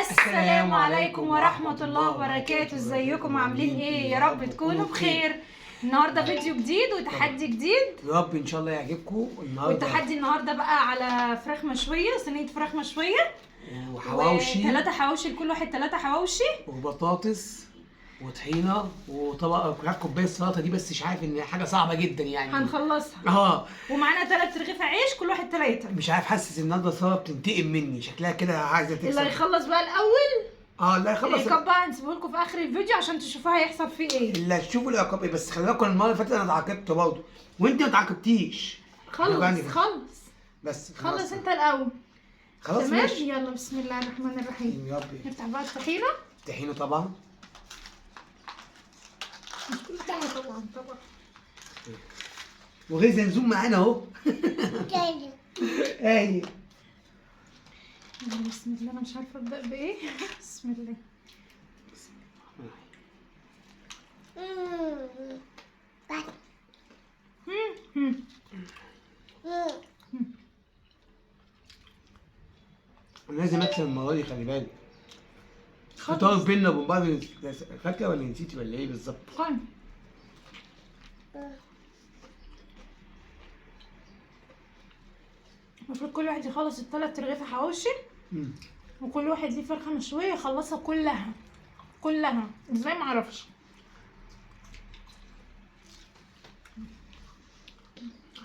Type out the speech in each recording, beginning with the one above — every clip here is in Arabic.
السلام عليكم ورحمة الله وبركاته. ازيكم عاملين ايه؟ يا رب تكونوا بخير. النهارده فيديو جديد وتحدي جديد، يا رب ان شاء الله يعجبكم النهارده. والتحدي النهارده بقى على فراخ مشوية، صينية فراخ مشوية وحواوشي و3 حواوشي، لكل واحد 3 حواوشي وبطاطس وطحينه وطبق كوبايه السلطه دي، بس مش عارف ان حاجه صعبه جدا يعني. هنخلصها. ومعانا 3 رغيف عيش، كل واحد 3. مش عارف، حاسس النهارده السلطه بتنتقم مني، شكلها كده عايزه تكسب. اللي هيخلص بقى الاول اللي هيخلص العقاب بقى هنسيبه لكم في اخر الفيديو عشان تشوفوها هيحصل فيه ايه. اللي هتشوفوا العقاب ايه. بس خلي بالكم المره اللي فاتت انا اتعاقبت برضه وانت ما اتعاقبتيش. خلص خلص انت الاول. خلاص تمام، ماشي. يلا بسم الله الرحمن الرحيم. يا رب. نفتح بقى الطحينه. طحينه طبعا. طبعا وغير زنزوم معانا اهو. اهي. بسم الله، انا مش عارفه ابدا بايه. بسم الله. لازم اكسب المره دي، خلي بالك. خطاب بينا وبين بعض. فاكره ولا نسيتي ولا ايه بالظبط؟ المفروض كل واحد يخلص ال3 رغيف حواوشي، وكل واحد ليه فرخه مشويه يخلصها كلها. ازاي معرفش.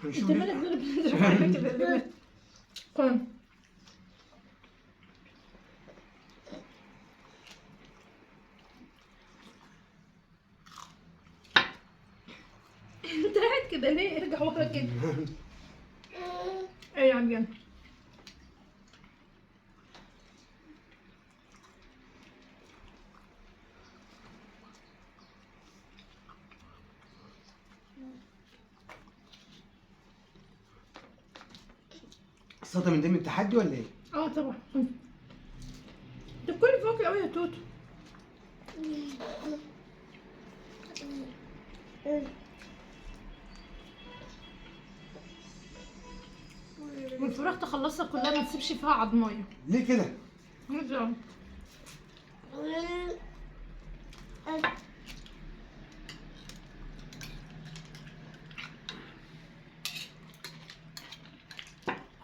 هنشوف. انت مالك كده؟ انت قاعد كده ليه؟ ارجع ورا كده. ايه يا عم؟ السلطه من ضمن التحدي ولا ايه؟ طبعا. انت كل فوق قوي يا توتو. والفراخ تخلصها كلها، ما تسيبش فيها عضمايه. ليه كده؟ نرجع.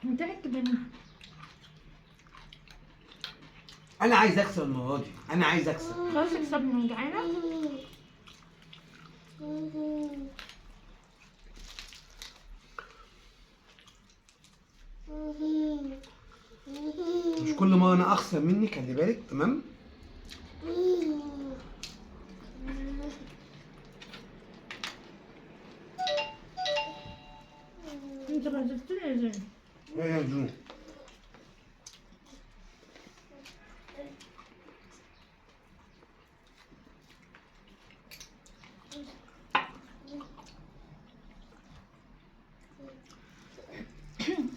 متأكد منها. انا عايز اكسب المره دي، انا عايز اكسب. خلاص اكسبنا، من جعانه. مش كل مره انا اخسر منك، خلي بالك. تمام. انت غزلتني ازاي؟ ايه يا جنون؟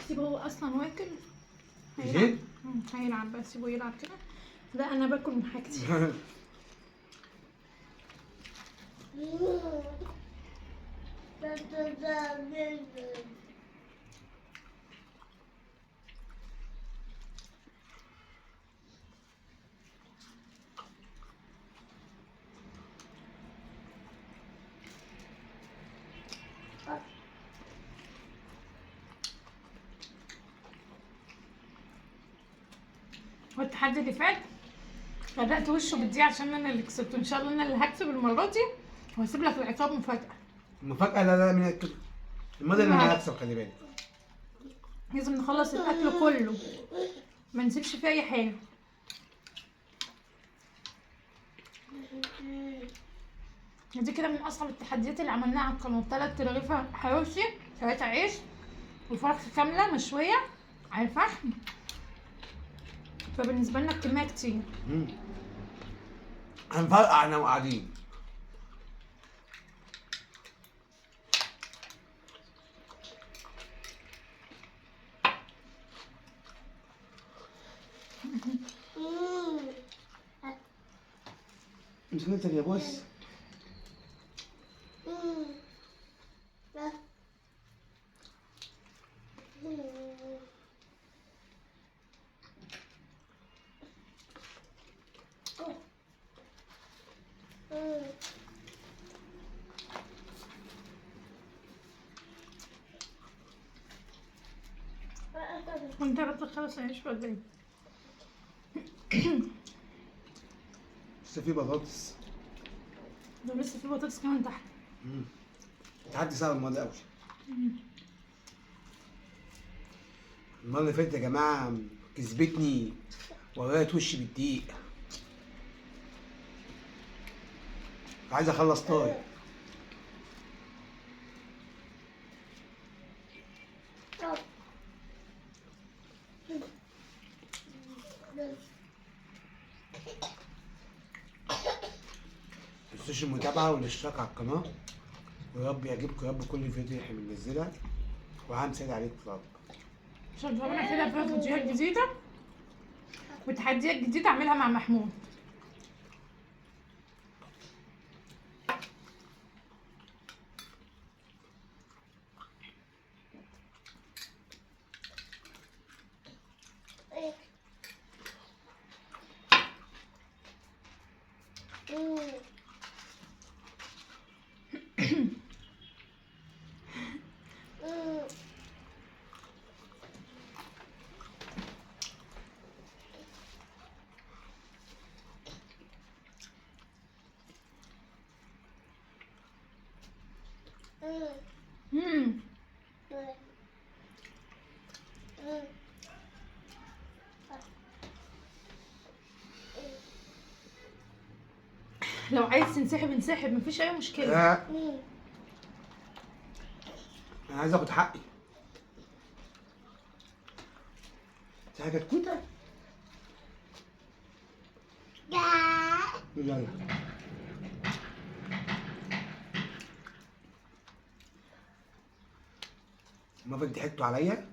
سيبه هو اصلا واكل. زين؟ هيلعب بقى، سيبه يلعب كده. لا انا باكل من حاجتي. والتحدي اللي فات بدأت وشه بدي عشان انا اللي كسبت، ان شاء الله انا اللي هكسب المره دي، وهسيب لك العقاب مفاجاه. المفاجاه؟ لا من كده. المره اللي انا هكسب، خلي بالك. لازم نخلص الاكل كله، ما نسيبش فيه اي حاجه. دي كده من اصعب التحديات اللي عملناها على القناه. 3 رغيف حواوشي، 3 عيش، وفرخه كامله مشويه على الفحم، فبالنسبه لنا الكميه كتير. هنفرقع احنا وقاعدين. مشكلتك يا بوس. وانت رحت خلاص عيش ولا ايه؟ لسه في بطاطس. ده لسه في بطاطس كمان تحت. تعدي ساعة الماضي قوي. المرة اللي فاتت يا جماعة كسبتني وغيرت وشي بالدقيق. عايز اخلص طاي. متنسوش المتابعة والاشتراك على القناة، ويا رب يعجبكم يا رب كل الفيديو اللي احنا بننزلها، وعام سعيد عليكم يا رب. عشان تعملنا كده في فيديوهات جديدة وتحديات جديدة اعملها مع محمود. لو عايز تنسحب انسحب، مفيش اي مشكلة. لا انا عايز اخد حقي. دي حاجة كتكوتة. يلا ما بدي ضحكتوا عليا.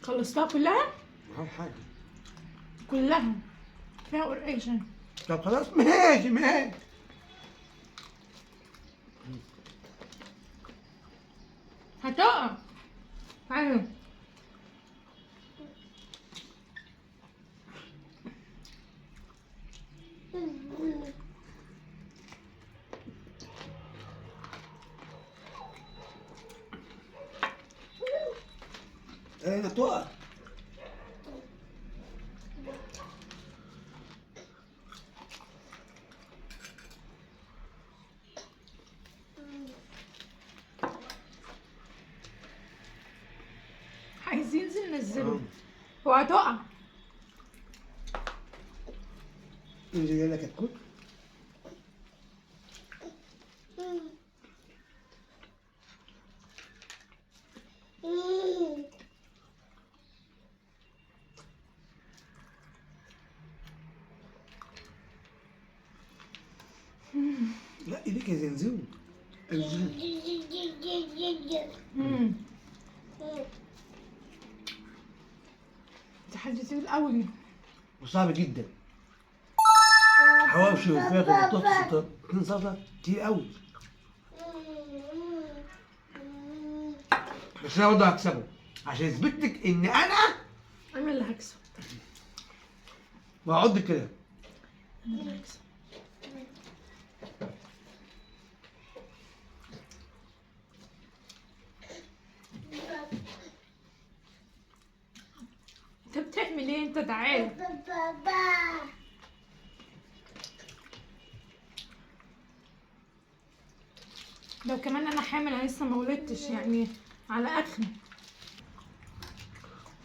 خلصتها كلها؟ اهو حاجة. كلها فيها قرقشة. طب خلاص ماشي ماشي. هتقع. تعالى. انا تقع. عايز ينزل نزله. وهتقع. انزل يلا كتكوت. لا ايديك يا زنزون. تحدي تقيل قوي. وصعب جدا. حواوشي وفراخ وبطاطس اتنين صعبة كتير قوي. بس انا برضه هكسبه عشان اثبت لك ان انا اللي هكسب. بقعد كده. انا اللي هكسب. انت بتعمل ايه؟ انت تعالى. لو كمان انا حامل، انا لسه ما ولدتش يعني على اخري.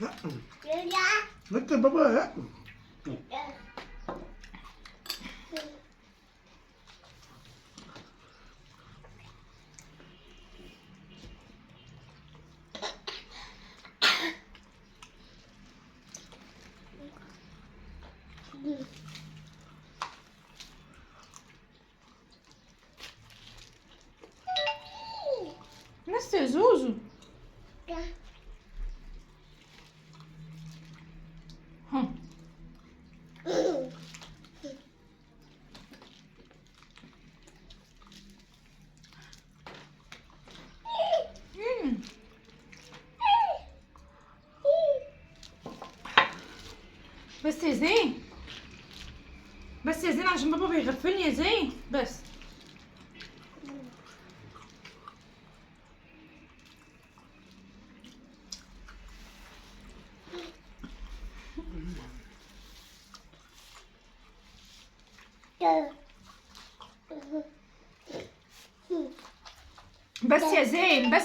لا انت بابا لا. ناس يا زوزو. ها يا زين، بس يا زين عشان بابا بيغفلني يا زين بس. بس يا زين بس.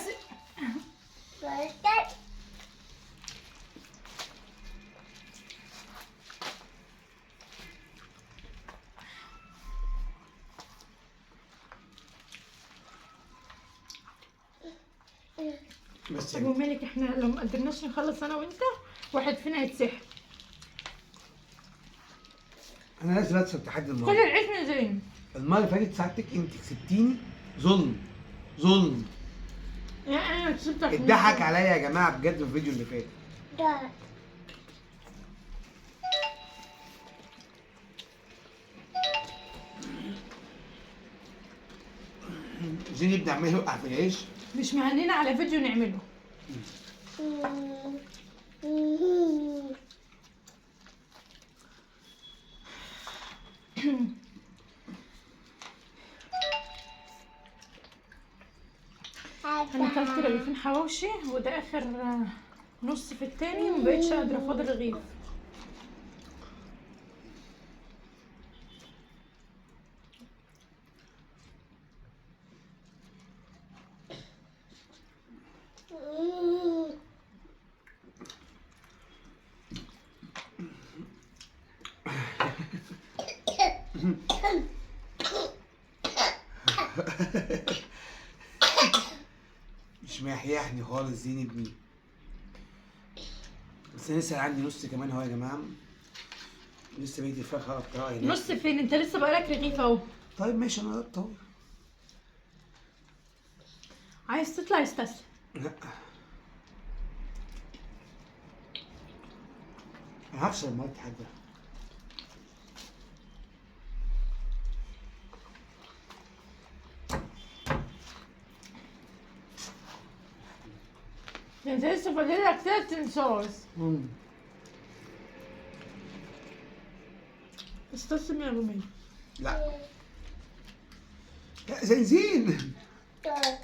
بس ابو مالك احنا لو ما قدرناش نخلص انا وانت واحد فينا هيتسحب. انا لازم اكسب تحدي كل المره. العيش من زين. المره اللي فاتت ساعتك انت كسبتيني ظلم ظلم. انا كسبتك. اتضحك عليا يا جماعه بجد في الفيديو اللي فات. زين يبدا عمال يوقع في العيش. مش مهنينا على فيديو نعمله. انا كلت رغيفين حواوشي وده اخر نص في التاني ومبقتش قادره، فاضل رغيف. مش محيحني خالص زين ابني. بس انا لسه عندي نص كمان اهو يا جماعه. لسه بقيت الفراخ هقطعها هناك. نص فين؟ انت لسه بقالك رغيف اهو. طيب ماشي انا قطعت اهو. عايز تطلع استسلم. لا انا هخسر المره دي حاجه. انت لسه فاضلك 3 صوص. استسلم يا ابو مي. لا لا زين لا.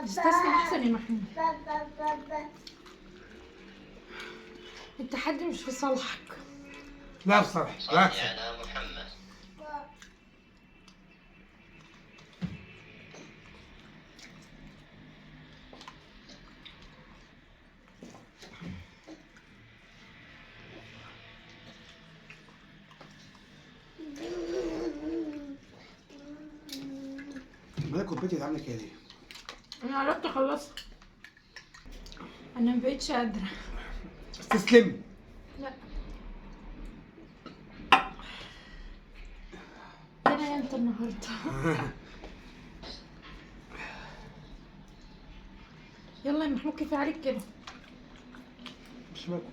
استسلم احسن يا محمود. التحدي مش في صالحك. لا بصراحه صل بالعكس. على محمد. مالك كوبايتي عامله كده ليه؟ انا قربت اخلصها. انا مبقتش قادره. استسلمي. لا انا انت النهارده. يلا يا محمود كفايه عليك كده. مش باكل.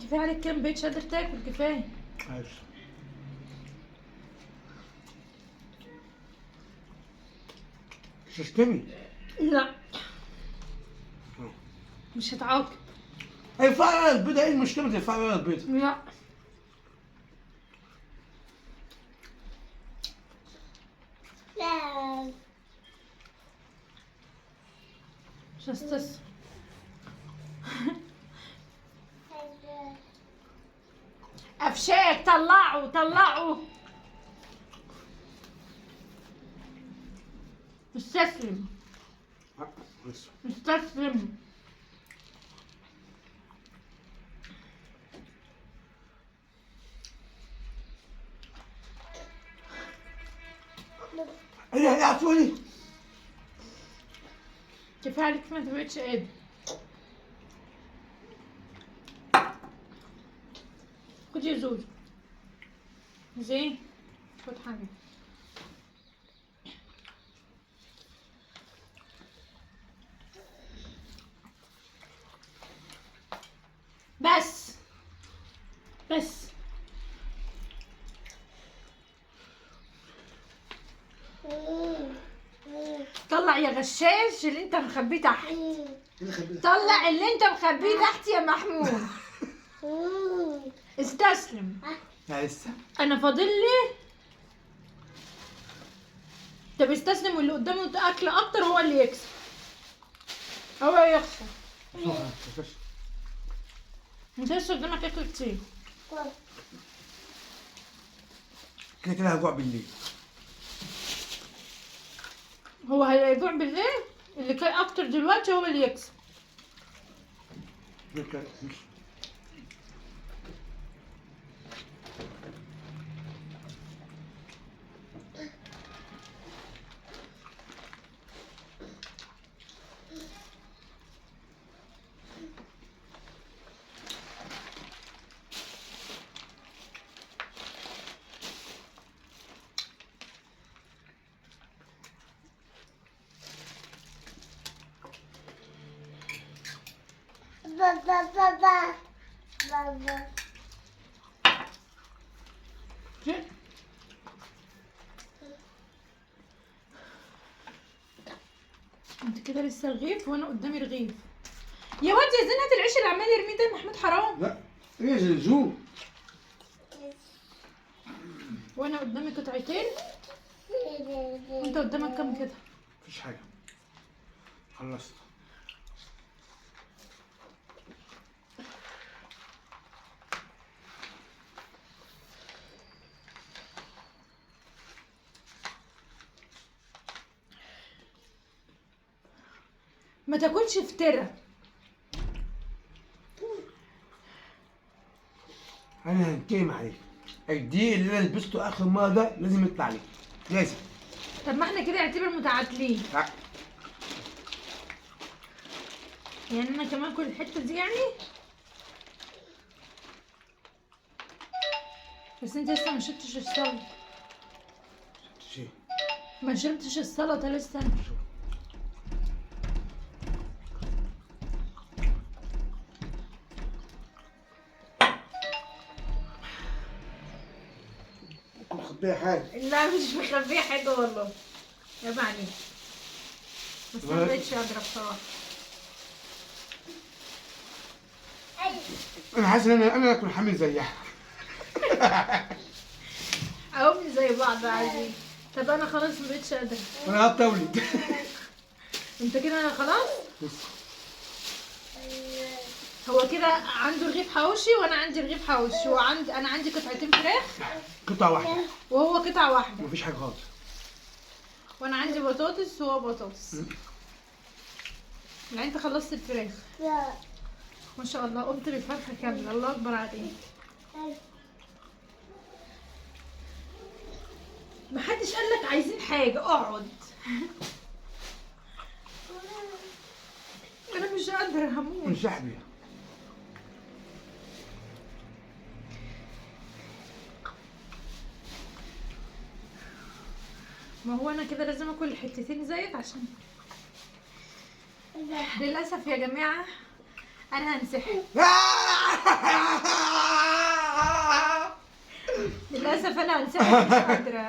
كفايه عليك كده، مبقتش قادر تاكل. كفايه. عايش. استسلمي. لا مش هتعاقب. ارفعي ورقة البيضة، ايه المشكلة ما ترفعي ورقة البيضة؟ لا مش هستسلم. افشاك طلعوا طلعوا. استسلم بس. استسلم. ايه يا عفوني. كفايه عليك ما تبقتش قادر. خد يا زوزو. زين خد حاجه. بس طلع يا غشاش اللي انت مخبيه تحت. اللي خبيها. طلع اللي انت مخبيه تحت يا محمود. استسلم. لا لسه. انا فاضل لي. طب استسلم واللي قدامه اكل اكتر هو اللي يكسب. هو يخسر. انت لسه قدامك اكل كتير. كده كده هجوع بالليل. هو هيجوع بالليل. اللي كان اكتر دلوقتي هو اللي يكسب. انت كده لسه رغيف وانا قدامي رغيف. يا واد يا زين هات العيش اللي عمال يرميه ده محمود حرام. لا ايه زلزول. وانا قدامي قطعتين وانت قدامك كام كده؟ مفيش حاجة. خلصت. ما تاكلش فترة. انا هنتقم عليك. الدقيق اللي انا لبسته اخر مرة ده لازم يطلع عليك. لازم. طب ما احنا كده نعتبر متعادلين. لا. يعني انا كمان اكل الحتة دي يعني. بس انت لسه ما شربتش السلطة. شيء. ما شربتش السلطة لسه. مخبية حاجة. لا مش مخبيه حاجة والله. عيب عليك. بس انا مبقتش قادرة بصراحة. انا حاسس ان انا اكل حامل زيها. اهو زي بعض عادي. طب انا خلاص مبقتش قادرة. انا هتولد. انت كده انا خلاص؟ هو كده عنده رغيف حواوشي وانا عندي رغيف حواوشي انا عندي قطعتين فراخ قطعة واحدة. وهو قطعة واحدة. مفيش حاجة خالص. وانا عندي بطاطس وهو بطاطس. يعني انت خلصت الفراخ؟ لا. ما شاء الله قمت بالفرخة كاملة. الله اكبر عليك. محدش قالك عايزين حاجة. اقعد. انا مش قادرة هموت. مش صاحبي. ما هو انا كده لازم اكل حتتين زيك عشان للاسف يا جماعه انا هنسحب. للاسف انا هنسحب مش قادره.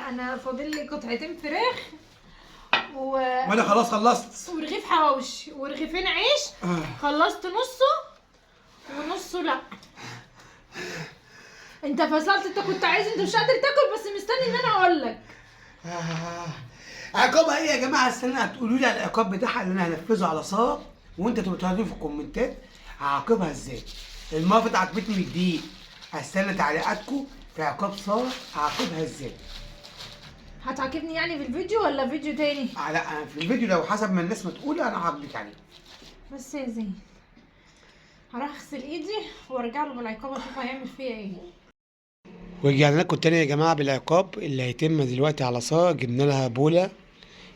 انا فاضل لي قطعتين فراخ وانا خلاص خلصت. ورغيف حواوشي ورغيفين عيش. خلصت نصه ونصه لا. انت فصلت. انت كنت عايز. انت مش قادر تاكل بس مستني ان انا اقول لك. عقابها ايه يا جماعه؟ استنى هتقولوا لي على العقاب بتاعها اللي انا هنفذه على ساره وانت تبقوا تقولوا في الكومنتات هعاقبها ازاي. المرة عجبتني بالدقيق. هستنى تعليقاتكم في عقاب ساره هعاقبها ازاي. هتعاقبني يعني في الفيديو ولا فيديو تاني؟ لا في الفيديو لو حسب ما الناس ما تقول انا هعاقبك عليه. بس يا زين هروح اغسل ايدي وارجع له بالعقاب اشوف هيعمل فيا ايه. ورجعنا لكم تاني يا جماعه بالعقاب اللي هيتم دلوقتي على ساره. جبنا لها بوله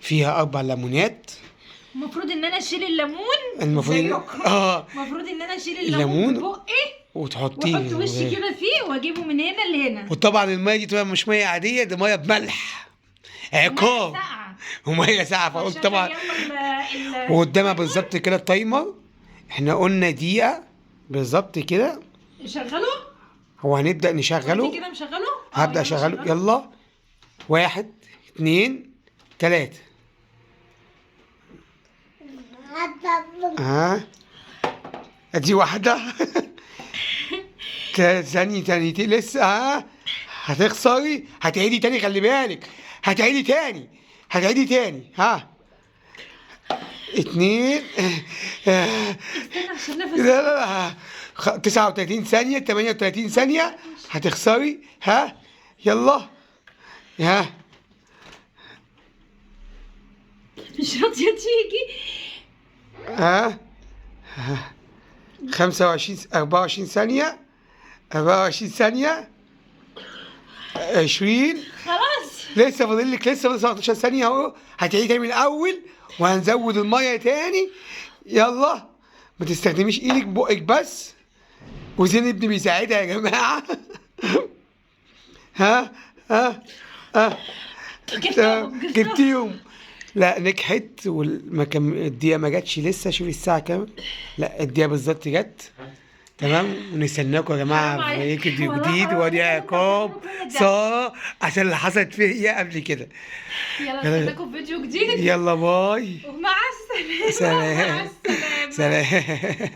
فيها 4 ليمونات. المفروض ان انا اشيل الليمون. المفروض المفروض ان انا اشيل الليمون ببقي وتحطيه واحط وشي كده فيه واجيبه من هنا لهنا. وطبعا الميه دي تبقى مش ميه عاديه، دي ميه بملح. عقاب وميه ساقعه. فقلت طبعا وقدامها بالظبط كده التايمر. احنا قلنا دقيقه بالظبط كده. شغله. هو هنبدا نشغله كده مشغله. هبدا اشغله. يلا 1 2 3. ها ادي واحدة. ثانيتين لسه. ها هتخسري، هتعيدي تاني، خلي بالك، هتعيدي تاني. ها 2. استنى عشان نفس. لا 39 ثانية، 38 ثانية هتخسري. ها يلا. ها مش راضية تيجي. ها 25 24 ثانية، 24 ثانية، 20. خلاص لسه فاضل لك 17 ثانية اهو. هتعيدي تاني من الأول وهنزود المية تاني. يلا ما تستخدميش ايدك بقك بس، وزين ابني بيساعدها يا جماعة. ها ها ها جبتيهم. لا نجحت الدقيقة ما جاتش لسه. شوفي الساعة كام. لا الدقيقة بالظبط جت. تمام. ونستناكم يا جماعة في فيديو جديد. ودي عقاب سارة عشان اللي حصلت فيا قبل كده. يلا نستناكم في فيديو جديد. يلا باي. ومع السلامة. سلام.